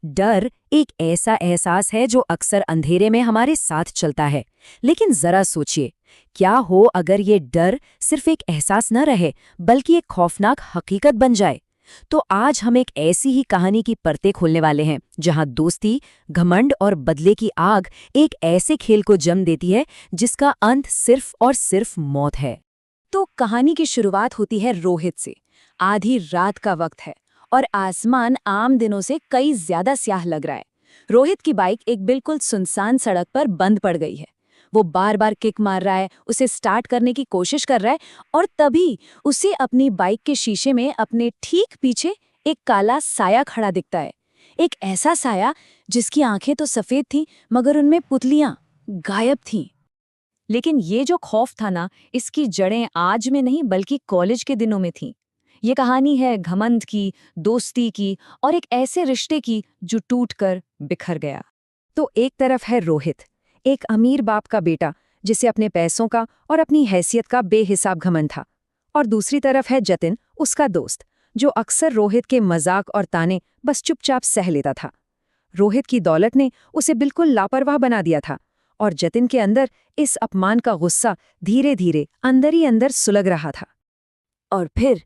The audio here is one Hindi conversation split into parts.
डर एक ऐसा एहसास है जो अक्सर अंधेरे में हमारे साथ चलता है। लेकिन जरा सोचिए, क्या हो अगर ये डर सिर्फ एक एहसास न रहे बल्कि एक खौफनाक हकीकत बन जाए। तो आज हम एक ऐसी ही कहानी की परतें खोलने वाले हैं जहां दोस्ती, घमंड और बदले की आग एक ऐसे खेल को जन्म देती है जिसका अंत सिर्फ और सिर्फ मौत है। तो कहानी की शुरुआत होती है रोहित से। आधी रात का वक्त है और आसमान आम दिनों से कई ज्यादा स्याह लग रहा है। रोहित की बाइक एक बिल्कुल सुनसान सड़क पर बंद पड़ गई है। वो बार बार किक मार रहा है, उसे स्टार्ट करने की कोशिश कर रहा है और तभी उसे अपनी बाइक के शीशे में अपने ठीक पीछे एक काला साया खड़ा दिखता है। एक ऐसा साया जिसकी आंखें तो सफेद थीं मगर उनमें पुतलियां गायब थीं। लेकिन ये जो खौफ था ना, इसकी जड़ें आज में नहीं बल्कि कॉलेज के दिनों में थीं। ये कहानी है घमंड की, दोस्ती की और एक ऐसे रिश्ते की जो टूटकर बिखर गया। तो एक तरफ है रोहित, एक अमीर बाप का बेटा जिसे अपने पैसों का और अपनी हैसियत का बेहिसाब घमंड था। और दूसरी तरफ है जतिन, उसका दोस्त, जो अक्सर रोहित के मजाक और ताने बस चुपचाप सह लेता था। रोहित की दौलत ने उसे बिल्कुल लापरवाह बना दिया था और जतिन के अंदर इस अपमान का गुस्सा धीरे धीरे अंदर ही अंदर सुलग रहा था। और फिर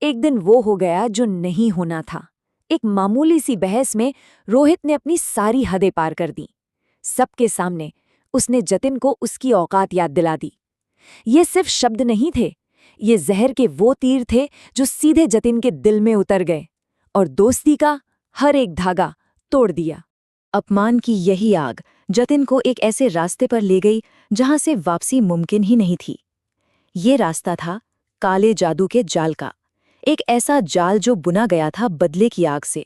एक दिन वो हो गया जो नहीं होना था। एक मामूली सी बहस में रोहित ने अपनी सारी हदें पार कर दी। सबके सामने उसने जतिन को उसकी औकात याद दिला दी। ये सिर्फ शब्द नहीं थे, ये जहर के वो तीर थे जो सीधे जतिन के दिल में उतर गए और दोस्ती का हर एक धागा तोड़ दिया। अपमान की यही आग जतिन को एक ऐसे रास्ते पर ले गई जहां से वापसी मुमकिन ही नहीं थी। ये रास्ता था काले जादू के जाल का, एक ऐसा जाल जो बुना गया था बदले की आग से।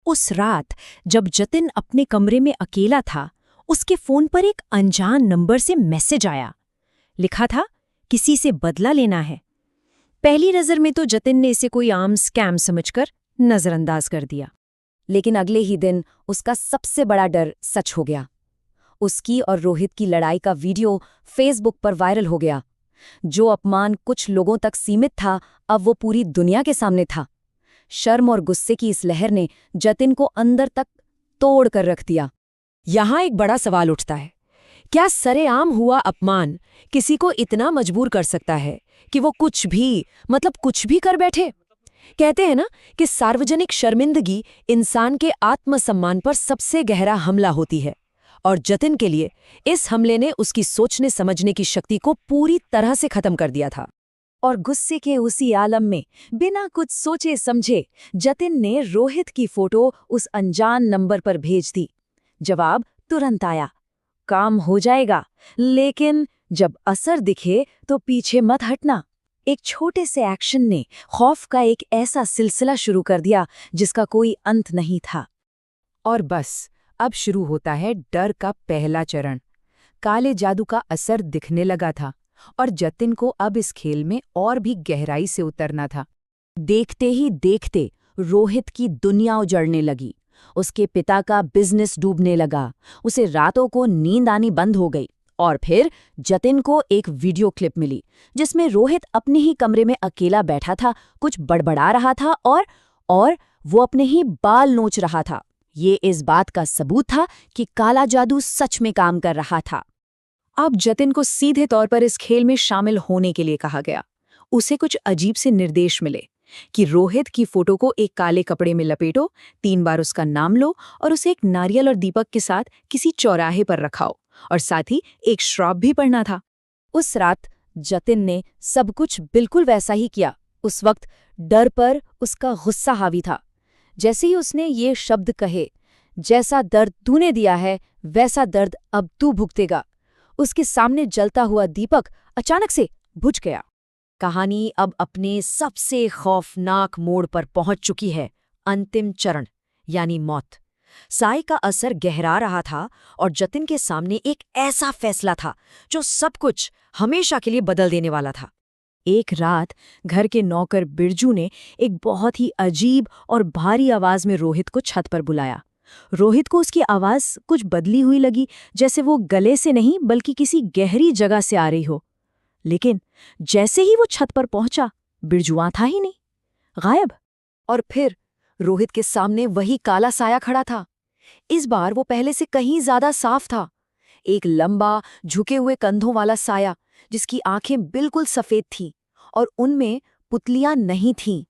उस रात जब जतिन अपने कमरे में अकेला था, उसके फोन पर एक अनजान नंबर से मैसेज आया। लिखा था, किसी से बदला लेना है। पहली नजर में तो जतिन ने इसे कोई आम स्कैम समझकर नजरअंदाज कर दिया। लेकिन अगले ही दिन उसका सबसे बड़ा डर सच हो गया। उसकी और रोहित की लड़ाई का वीडियो फेसबुक पर वायरल हो गया। जो अपमान कुछ लोगों तक सीमित था, अब वो पूरी दुनिया के सामने था। शर्म और गुस्से की इस लहर ने जतिन को अंदर तक तोड़ कर रख दिया। यहाँ एक बड़ा सवाल उठता है, क्या सरेआम हुआ अपमान किसी को इतना मजबूर कर सकता है कि वो कुछ भी कर बैठे? कहते हैं ना कि सार्वजनिक शर्मिंदगी इंसान के आत्मसम्मान पर सबसे गहरा हमला होती है, और जतिन के लिए इस हमले ने उसकी सोचने समझने की शक्ति को पूरी तरह से खत्म कर दिया था। और गुस्से के उसी आलम में बिना कुछ सोचे समझे जतिन ने रोहित की फोटो उस अनजान नंबर पर भेज दी। जवाब तुरंत आया, काम हो जाएगा, लेकिन जब असर दिखे तो पीछे मत हटना। एक छोटे से एक्शन ने खौफ का एक ऐसा सिलसिला शुरू कर दिया जिसका कोई अंत नहीं था। और बस अब शुरू होता है डर का पहला चरण। काले जादू का असर दिखने लगा था और जतिन को अब इस खेल में और भी गहराई से उतरना था। देखते ही देखते रोहित की दुनिया उजड़ने लगी। उसके पिता का बिजनेस डूबने लगा, उसे रातों को नींद आनी बंद हो गई। और फिर जतिन को एक वीडियो क्लिप मिली जिसमें रोहित अपने ही कमरे में अकेला बैठा था, कुछ बड़बड़ा रहा था और वो अपने ही बाल नोच रहा था। ये इस बात का सबूत था कि काला जादू सच में काम कर रहा था। अब जतिन को सीधे तौर पर इस खेल में शामिल होने के लिए कहा गया। उसे कुछ अजीब से निर्देश मिले कि रोहित की फोटो को एक काले कपड़े में लपेटो, 3 बार उसका नाम लो और उसे एक नारियल और दीपक के साथ किसी चौराहे पर रखाओ, और साथ ही एक श्राप भी पढ़ना था। उस रात जतिन ने सब कुछ बिल्कुल वैसा ही किया। उस वक्त डर पर उसका गुस्सा हावी था। जैसे ही उसने ये शब्द कहे, जैसा दर्द तूने दिया है वैसा दर्द अब तू भुगतेगा, उसके सामने जलता हुआ दीपक अचानक से बुझ गया। कहानी अब अपने सबसे खौफनाक मोड़ पर पहुंच चुकी है, अंतिम चरण यानी मौत। साई का असर गहरा रहा था और जतिन के सामने एक ऐसा फैसला था जो सब कुछ हमेशा के लिए बदल देने वाला था। एक रात घर के नौकर बिरजू ने एक बहुत ही अजीब और भारी आवाज में रोहित को छत पर बुलाया। रोहित को उसकी आवाज कुछ बदली हुई लगी, जैसे वो गले से नहीं बल्कि किसी गहरी जगह से आ रही हो। लेकिन जैसे ही वो छत पर पहुंचा, बिरजू वहां था ही नहीं, गायब। और फिर रोहित के सामने वही काला साया खड़ा था। इस बार वो पहले से कहीं ज्यादा साफ था। एक लंबा, झुके हुए कंधों वाला साया, जिसकी आंखें बिल्कुल सफेद थीं और उनमें पुतलियां नहीं थीं।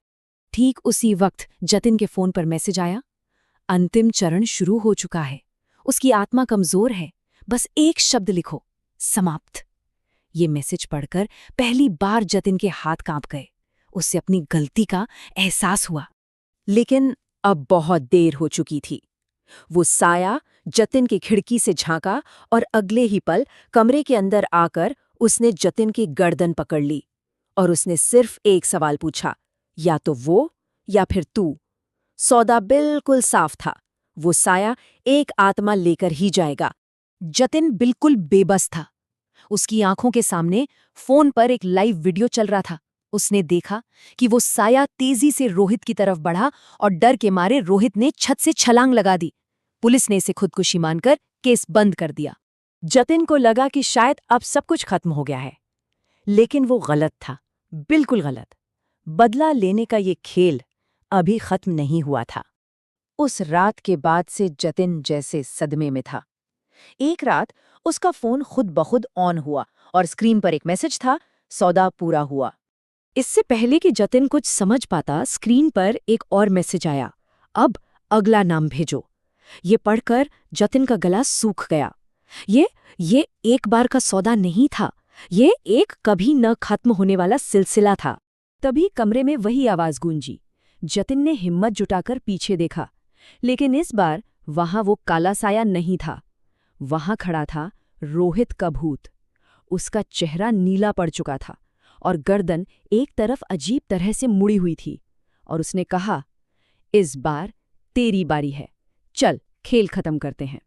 ठीक उसी वक्त जतिन के फोन पर मैसेज आया। अंतिम चरण शुरू हो चुका है। उसकी आत्मा कमजोर है। बस एक शब्द लिखो, समाप्त। ये मैसेज पढ़कर पहली बार जतिन के हाथ कांप गए। उससे अपनी गलती का एहसास हुआ। लेकिन अब बहुत देर हो चुकी थी। वो साया जतिन की खिड़की से झांका और अगले ही पल कमरे के अंदर आकर उसने जतिन की गर्दन पकड़ ली और उसने सिर्फ एक सवाल पूछा, या तो वो या फिर तू। सौदा बिल्कुल साफ था। वो साया एक आत्मा लेकर ही जाएगा। जतिन बिल्कुल बेबस था। उसकी आंखों के सामने फोन पर एक लाइव वीडियो चल रहा था। उसने देखा कि वो साया तेजी से रोहित की तरफ बढ़ा और डर के मारे रोहित ने छत से छलांग लगा दी। पुलिस ने इसे खुदकुशी मानकर केस बंद कर दिया। जतिन को लगा कि शायद अब सब कुछ खत्म हो गया है, लेकिन वो गलत था, बिल्कुल गलत। बदला लेने का ये खेल अभी खत्म नहीं हुआ था। उस रात के बाद से जतिन जैसे सदमे में था। एक रात उसका फोन खुद ब खुद ऑन हुआ और स्क्रीन पर एक मैसेज था, सौदा पूरा हुआ। इससे पहले कि जतिन कुछ समझ पाता, स्क्रीन पर एक और मैसेज आया, अब अगला नाम भेजो। ये पढ़कर जतिन का गला सूख गया। ये एक बार का सौदा नहीं था, ये एक कभी न खत्म होने वाला सिलसिला था। तभी कमरे में वही आवाज गूंजी। जतिन ने हिम्मत जुटाकर पीछे देखा, लेकिन इस बार वहां वो काला साया नहीं था। वहां खड़ा था रोहित का भूत। उसका चेहरा नीला पड़ चुका था और गर्दन एक तरफ अजीब तरह से मुड़ी हुई थी, और उसने कहा, इस बार तेरी बारी है, चल खेल खत्म करते हैं।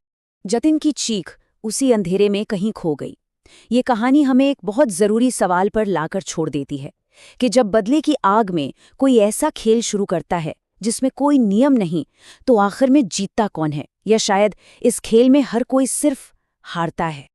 जतिन की चीख उसी अंधेरे में कहीं खो गई। ये कहानी हमें एक बहुत जरूरी सवाल पर लाकर छोड़ देती है कि जब बदले की आग में कोई ऐसा खेल शुरू करता है जिसमें कोई नियम नहीं, तो आखिर में जीतता कौन है? या शायद इस खेल में हर कोई सिर्फ हारता है।